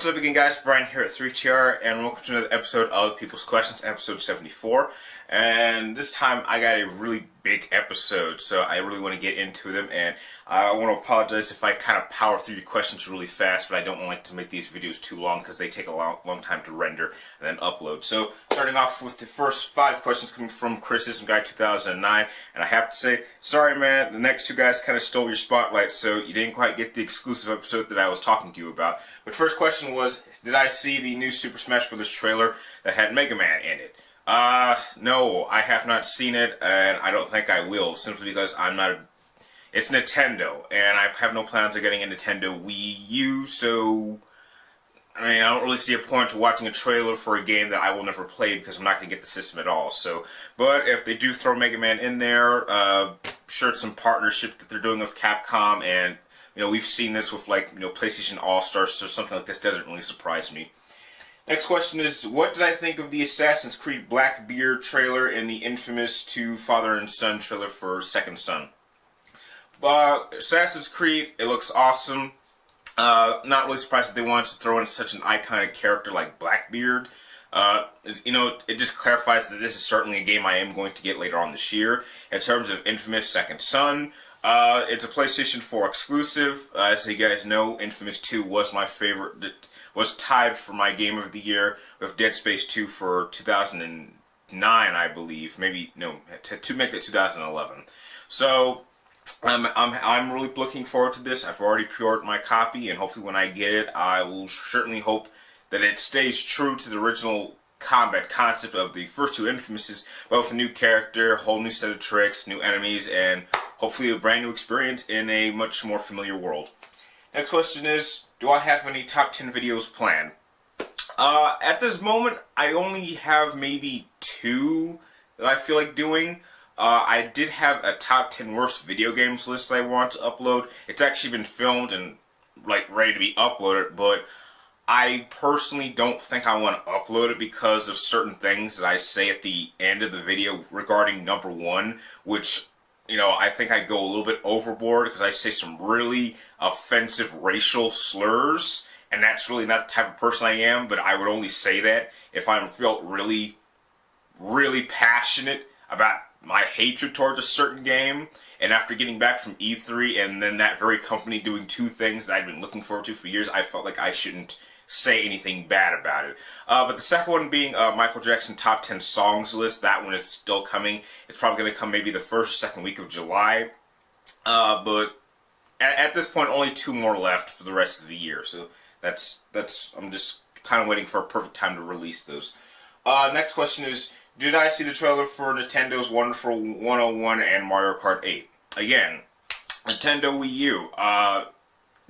What's up again, guys? Brian here at 3TR, and welcome to another episode of People's Questions, episode 74. And this time I got a really big episode, so I really want to get into them, and I want to apologize if I kind of power through your questions really fast, but I don't like to make these videos too long because they take a long time to render and then upload. So, starting off with the first 5 questions coming from Criticism Guy 2009, and I have to say, sorry man, the next 2 guys kind of stole your spotlight, so you didn't quite get the exclusive episode that I was talking to you about. But first question was, did I see the new Super Smash Bros. Trailer that had Mega Man in it? No, I have not seen it, and I don't think I will, simply because I'm not it's Nintendo, and I have no plans of getting a Nintendo Wii U, so, I mean, I don't really see a point to watching a trailer for a game that I will never play, because I'm not going to get the system at all, so, but if they do throw Mega Man in there, sure, it's some partnership that they're doing with Capcom, and, you know, we've seen this with, like, you know, PlayStation All-Stars, so something like this doesn't really surprise me. Next question is, what did I think of the Assassin's Creed Blackbeard trailer and the infamous 2 Father and Son trailer for Second Son? Assassin's Creed, it looks awesome. Not really surprised that they wanted to throw in such an iconic character like Blackbeard. You know, it just clarifies that this is certainly a game I am going to get later on this year. In terms of infamous Second Son, it's a PlayStation 4 exclusive. As you guys know, Infamous 2 was my favorite. It was tied for my Game of the Year with Dead Space 2 for 2009, I believe. Maybe, no, to make it 2011. So, I'm really looking forward to this. I've already pre-ordered my copy, and hopefully when I get it, I will certainly hope that it stays true to the original combat concept of the first 2 Infamouses, but with a new character, a whole new set of tricks, new enemies, and hopefully a brand new experience in a much more familiar world. Next question is, do I have any top 10 videos planned? At this moment, I only have maybe 2 that I feel like doing. I did have a top 10 worst video games list that I want to upload. It's actually been filmed and like ready to be uploaded, but I personally don't think I want to upload it because of certain things that I say at the end of the video regarding number 1, which, you know, I think I go a little bit overboard because I say some really offensive racial slurs, and that's really not the type of person I am, but I would only say that if I felt really, really passionate about my hatred towards a certain game, and after getting back from E3 and then that very company doing 2 things that I'd been looking forward to for years, I felt like I shouldn't say anything bad about it. But the second one being Michael Jackson Top 10 Songs list. That one is still coming. It's probably going to come maybe the 1st or 2nd week of July. But at this point, only 2 more left for the rest of the year. So that's I'm just kind of waiting for a perfect time to release those. Next question is, did I see the trailer for Nintendo's Wonderful 101 and Mario Kart 8? Again, Nintendo Wii U.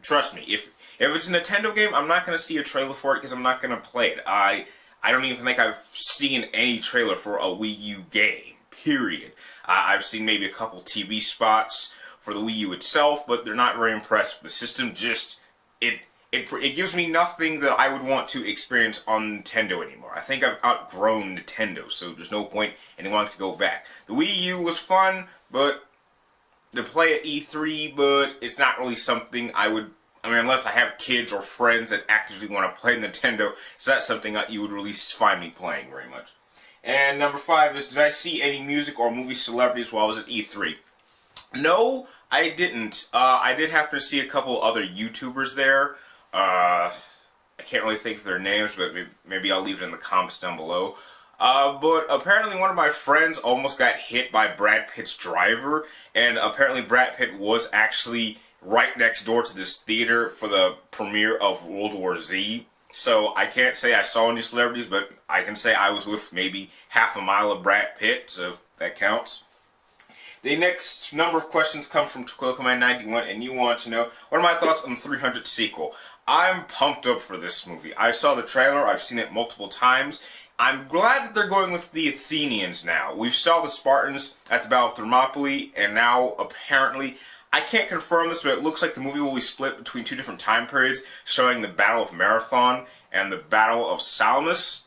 Trust me, if it's a Nintendo game, I'm not going to see a trailer for it because I'm not going to play it. I don't even think I've seen any trailer for a Wii U game, period. I've seen maybe a couple TV spots for the Wii U itself, but they're not very impressed with the system. Just, it gives me nothing that I would want to experience on Nintendo anymore. I think I've outgrown Nintendo, so there's no point in wanting to go back. The Wii U was fun, but to play at E3, but it's not really something I would, I mean, unless I have kids or friends that actively want to play Nintendo, so that's something that you would really find me playing very much. And number 5 is, did I see any music or movie celebrities while I was at E3? No, I didn't. I did happen to see a couple other YouTubers there. I can't really think of their names, but maybe I'll leave it in the comments down below. But apparently one of my friends almost got hit by Brad Pitt's driver, and apparently Brad Pitt was actually right next door to this theater for the premiere of World War Z. So I can't say I saw any celebrities, but I can say I was with maybe half a mile of Brad Pitt, so if that counts. The next number of questions come from TwillCommand91, and you want to know, what are my thoughts on the 300 sequel? I'm pumped up for this movie. I saw the trailer, I've seen it multiple times. I'm glad that they're going with the Athenians now. We saw the Spartans at the Battle of Thermopylae, and now apparently, I can't confirm this, but it looks like the movie will be split between 2 different time periods, showing the Battle of Marathon and the Battle of Salamis.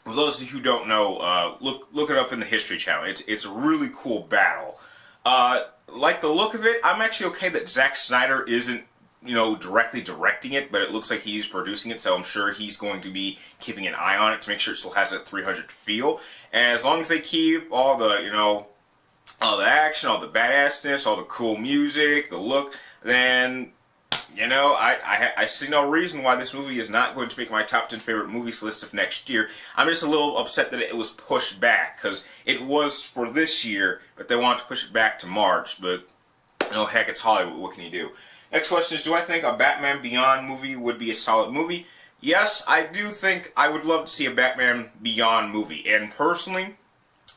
For those of you who don't know, look it up in the History Channel. It's a really cool battle. Like the look of it, I'm actually okay that Zack Snyder isn't directly directing it, but it looks like he's producing it, so I'm sure he's going to be keeping an eye on it to make sure it still has that 300 feel. And as long as they keep all the, all the action, all the badassness, all the cool music, the look, then, I see no reason why this movie is not going to make my top 10 favorite movies list of next year. I'm just a little upset that it was pushed back, because it was for this year, but they wanted to push it back to March, but, heck, it's Hollywood, what can you do? Next question is, do I think a Batman Beyond movie would be a solid movie? Yes, I do think I would love to see a Batman Beyond movie, and personally,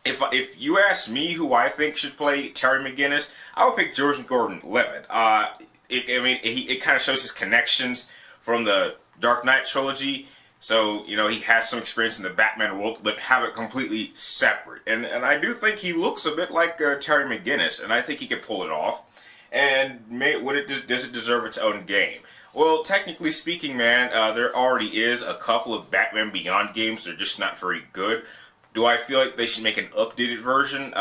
if you ask me who I think should play Terry McGinnis, I would pick Joseph Gordon-Levitt. It kind of shows his connections from the Dark Knight trilogy. So, he has some experience in the Batman world, but have it completely separate. And I do think he looks a bit like Terry McGinnis, and I think he could pull it off. And does it deserve its own game? Well, technically speaking, man, there already is a couple of Batman Beyond games. They're just not very good. Do I feel like they should make an updated version?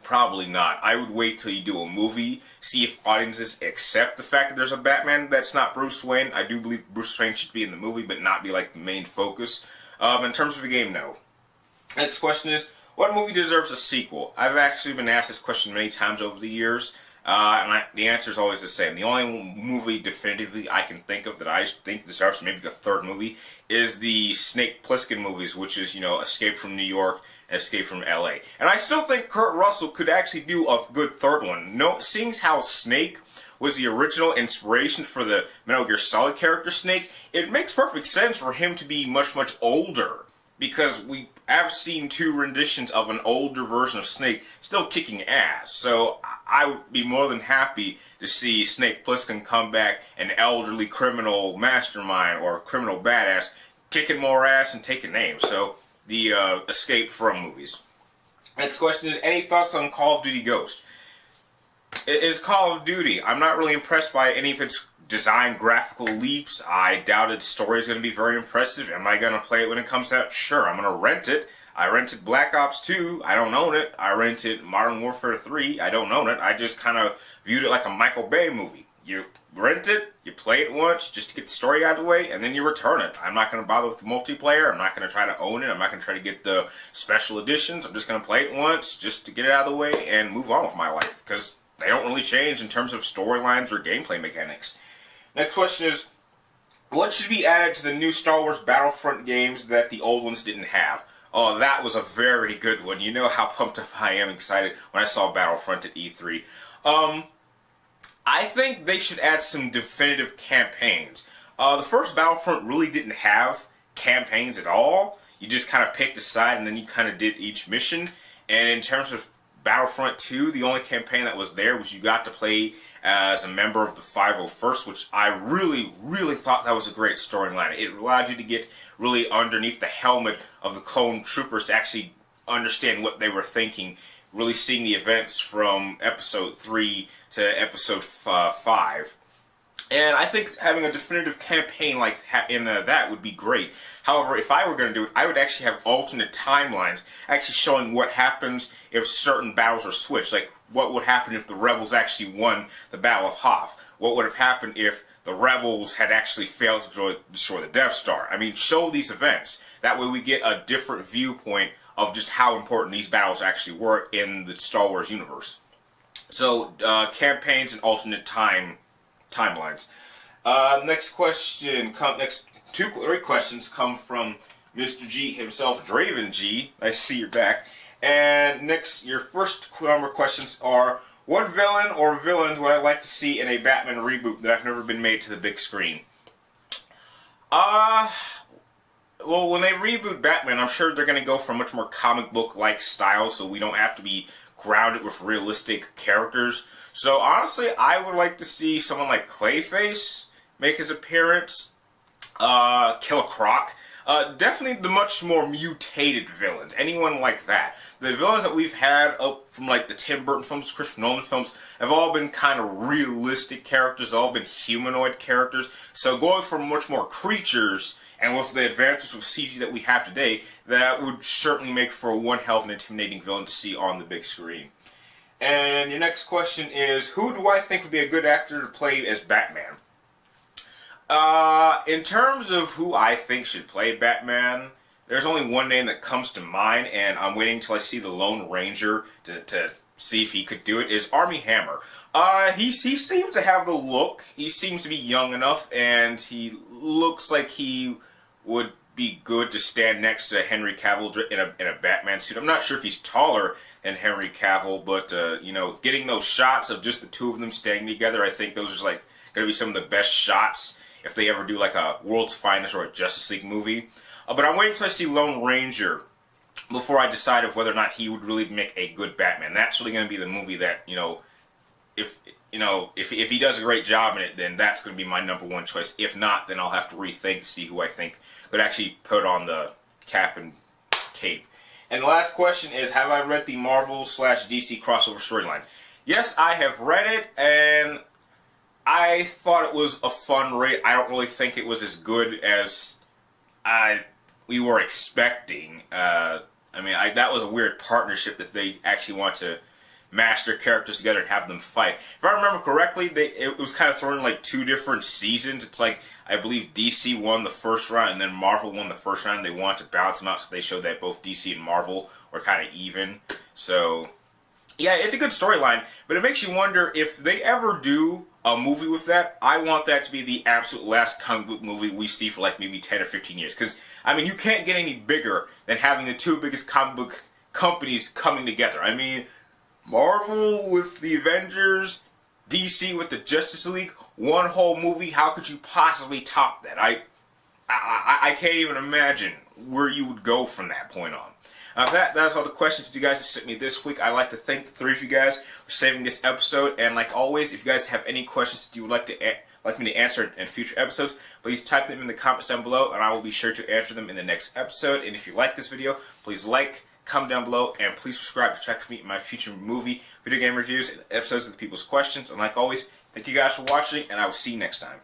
Probably not. I would wait till you do a movie, see if audiences accept the fact that there's a Batman that's not Bruce Wayne. I do believe Bruce Wayne should be in the movie, but not be like the main focus. In terms of the game, no. Next question is, what movie deserves a sequel? I've actually been asked this question many times over the years, and the answer is always the same. The only movie definitively I can think of that I think deserves maybe the third movie is the Snake Plissken movies, which is, Escape from New York, Escape from LA. And I still think Kurt Russell could actually do a good third one. Seeing how Snake was the original inspiration for the Metal Gear Solid character Snake, it makes perfect sense for him to be much, much older. Because we have seen two renditions of an older version of Snake still kicking ass. So I would be more than happy to see Snake Plissken come back, an elderly criminal mastermind or criminal badass, kicking more ass and taking names. So the Escape from movies. Next question is, any thoughts on Call of Duty Ghost? It is Call of Duty. I'm not really impressed by any of its design graphical leaps. I doubt its story is going to be very impressive. Am I going to play it when it comes out? Sure, I'm going to rent it. I rented Black Ops 2. I don't own it. I rented Modern Warfare 3. I don't own it. I just kind of viewed it like a Michael Bay movie. You rent it, you play it once just to get the story out of the way, and then you return it. I'm not going to bother with the multiplayer. I'm not going to try to own it. I'm not going to try to get the special editions. I'm just going to play it once just to get it out of the way and move on with my life, because they don't really change in terms of storylines or gameplay mechanics. Next question is, what should be added to the new Star Wars Battlefront games that the old ones didn't have? Oh, that was a very good one. You know how pumped up I am excited when I saw Battlefront at E3. I think they should add some definitive campaigns. The first Battlefront really didn't have campaigns at all. You just kind of picked a side and then you kind of did each mission. And in terms of Battlefront 2, the only campaign that was there was you got to play as a member of the 501st, which I really, really thought that was a great storyline. It allowed you to get really underneath the helmet of the clone troopers to actually understand what they were thinking, really seeing the events from Episode 3 to Episode 5. And I think having a definitive campaign like in that would be great. However, if I were going to do it, I would actually have alternate timelines actually showing what happens if certain battles are switched. Like, what would happen if the Rebels actually won the Battle of Hoth? What would have happened if the Rebels had actually failed to destroy the Death Star? I mean, show these events. That way we get a different viewpoint of just how important these battles actually were in the Star Wars universe. So, campaigns and alternate timelines. Next question, three questions come from Mr. G himself, Draven G. I see you're back. And next, your first number of questions are, what villain or villains would I like to see in a Batman reboot that have never been made to the big screen? Well, when they reboot Batman, I'm sure they're going to go for a much more comic book-like style, so we don't have to be grounded with realistic characters. So honestly, I would like to see someone like Clayface make his appearance, Killer Croc. Definitely the much more mutated villains. Anyone like that. The villains that we've had up from like the Tim Burton films, Christopher Nolan films, have all been kind of realistic characters. They've all been humanoid characters. So going for much more creatures, and with the advances of CG that we have today, that would certainly make for one hell of an intimidating villain to see on the big screen. And your next question is, who do I think would be a good actor to play as Batman? In terms of who I think should play Batman, there's only one name that comes to mind, and I'm waiting until I see the Lone Ranger to see if he could do it, is Armie Hammer. He seems to have the look. He seems to be young enough, and he looks like he would be good to stand next to Henry Cavill in a Batman suit. I'm not sure if he's taller than Henry Cavill, but you know, getting those shots of just the two of them standing together, I think those are like going to be some of the best shots if they ever do like a World's Finest or a Justice League movie. But I'm waiting until I see Lone Ranger before I decide of whether or not he would really make a good Batman. That's really going to be the movie that, if he does a great job in it, then that's going to be my #1 choice. If not, then I'll have to rethink, see who I think could actually put on the cap and cape. And the last question is, have I read the Marvel/DC crossover storyline? Yes, I have read it, and I thought it was a fun read. I don't really think it was as good as we were expecting. That was a weird partnership that they actually want to mash their characters together and have them fight. If I remember correctly, it was kind of thrown in like 2 different seasons. It's like, I believe DC won the first round and then Marvel won the first round. They wanted to balance them out, so they showed that both DC and Marvel were kind of even. So, yeah, it's a good storyline, but it makes you wonder if they ever do a movie with that. I want that to be the absolute last comic book movie we see for like maybe 10 or 15 years. Because, I mean, you can't get any bigger than having the 2 biggest comic book companies coming together. I mean, Marvel with the Avengers, DC with the Justice League, one whole movie. How could you possibly top that? I can't even imagine where you would go from that point on. That's all the questions you guys have sent me this week. I'd like to thank the 3 of you guys for saving this episode. And like always, if you guys have any questions that you would like me to answer in future episodes, please type them in the comments down below, and I will be sure to answer them in the next episode. And if you like this video, please like, comment down below, and please subscribe to check for me in my future movie, video game reviews, and episodes of the people's questions. And like always, thank you guys for watching, and I will see you next time.